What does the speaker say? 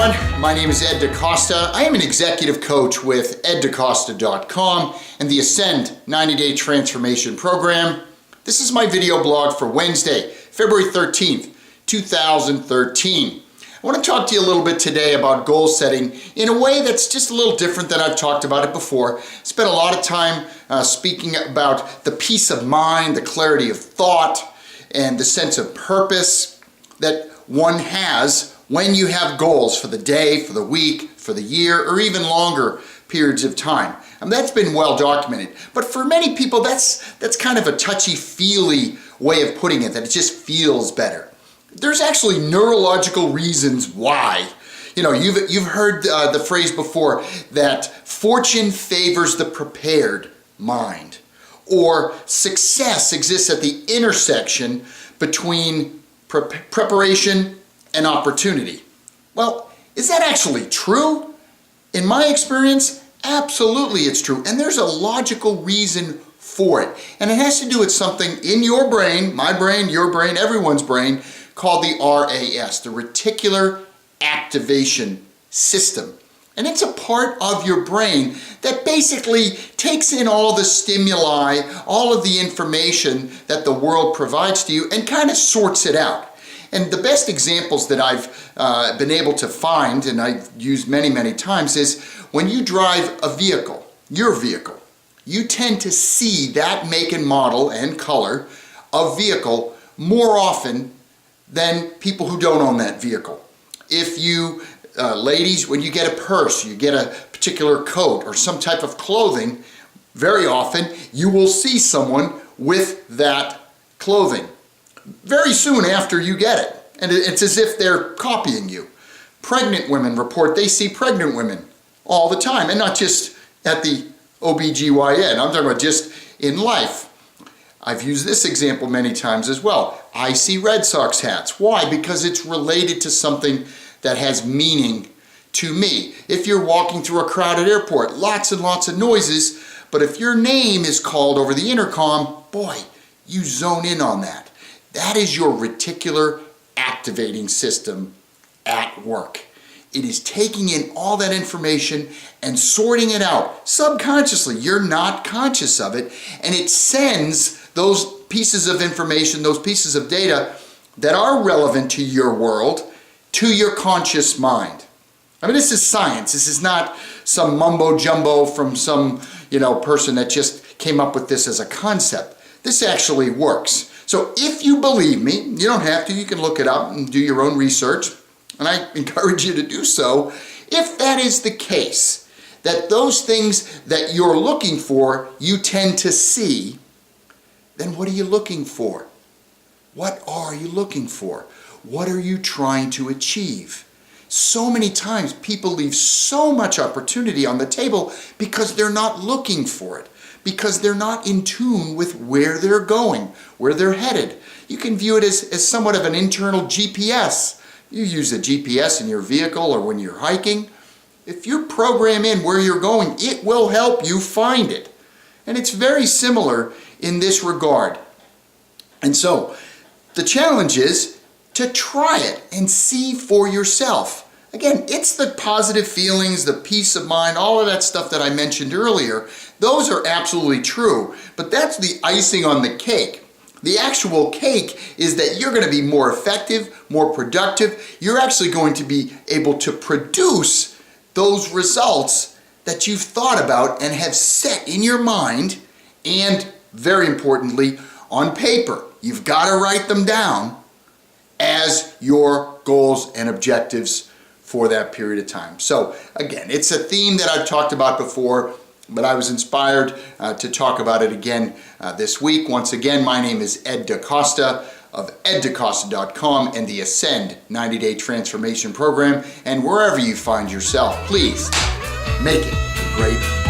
everyone. My name is Ed DeCosta. I am an executive coach with eddecosta.com and the Ascend 90-Day Transformation Program. This is my video blog for Wednesday, February 13th, 2013. I want to talk to you a little bit today about goal setting in a way that's just a little different than I've talked about it before. Spent a lot of time speaking about the peace of mind, the clarity of thought, and the sense of purpose that one has when you have goals for the day, for the week, for the year, or even longer periods of time. And that's been well documented. But for many people, that's kind of a touchy-feely way of putting it, that it just feels better. There's actually neurological reasons why. You know, you've heard the phrase before that fortune favors the prepared mind, or success exists at the intersection between preparation and opportunity. Well, is that actually true? In my experience, absolutely it's true. And there's a logical reason for it. And it has to do with something in your brain, my brain, your brain, everyone's brain, called the RAS, the Reticular Activation System. And it's a part of your brain that basically takes in all the stimuli, all of the information that the world provides to you and kind of sorts it out. And the best examples that I've been able to find, and I've used many, many times, is when you drive a vehicle, your vehicle, you tend to see that make and model and color of vehicle more often than people who don't own that vehicle. If you, ladies, when you get a purse, you get a particular coat or some type of clothing, very often you will see someone with that clothing very soon after you get it. And it's as if they're copying you. Pregnant women report they see pregnant women all the time, and not just at the OBGYN. I'm talking about just in life. I've used this example many times as well. I see Red Sox hats. Why? Because it's related to something that has meaning to me. If you're walking through a crowded airport, lots and lots of noises, but if your name is called over the intercom, boy, you zone in on that. That is your reticular activating system at work. It is taking in all that information and sorting it out subconsciously. You're not conscious of it, and it sends those pieces of information, those pieces of data that are relevant to your world, to your conscious mind. I mean, this is science. This is not some mumbo jumbo from some, person that just came up with this as a concept. This actually works. So if you believe me, you don't have to, you can look it up and do your own research, and I encourage you to do so. If that is the case, that those things that you're looking for, you tend to see, then what are you looking for? What are you looking for? What are you trying to achieve? So many times people leave so much opportunity on the table because they're not looking for it, because they're not in tune with where they're going, where they're headed. You can view it as somewhat of an internal GPS. You use a GPS in your vehicle or when you're hiking. If you program in where you're going, it will help you find it. And it's very similar in this regard. And so the challenge is to try it and see for yourself. Again, it's the positive feelings, the peace of mind, all of that stuff that I mentioned earlier. Those are absolutely true, but that's the icing on the cake. The actual cake is that you're going to be more effective, more productive. You're actually going to be able to produce those results that you've thought about and have set in your mind, and very importantly, on paper. You've got to write them down as your goals and objectives for that period of time. So again, it's a theme that I've talked about before, but I was inspired to talk about it again this week. Once again, my name is Ed DeCosta of eddecosta.com and the Ascend 90-Day Transformation Program. And wherever you find yourself, please make it a great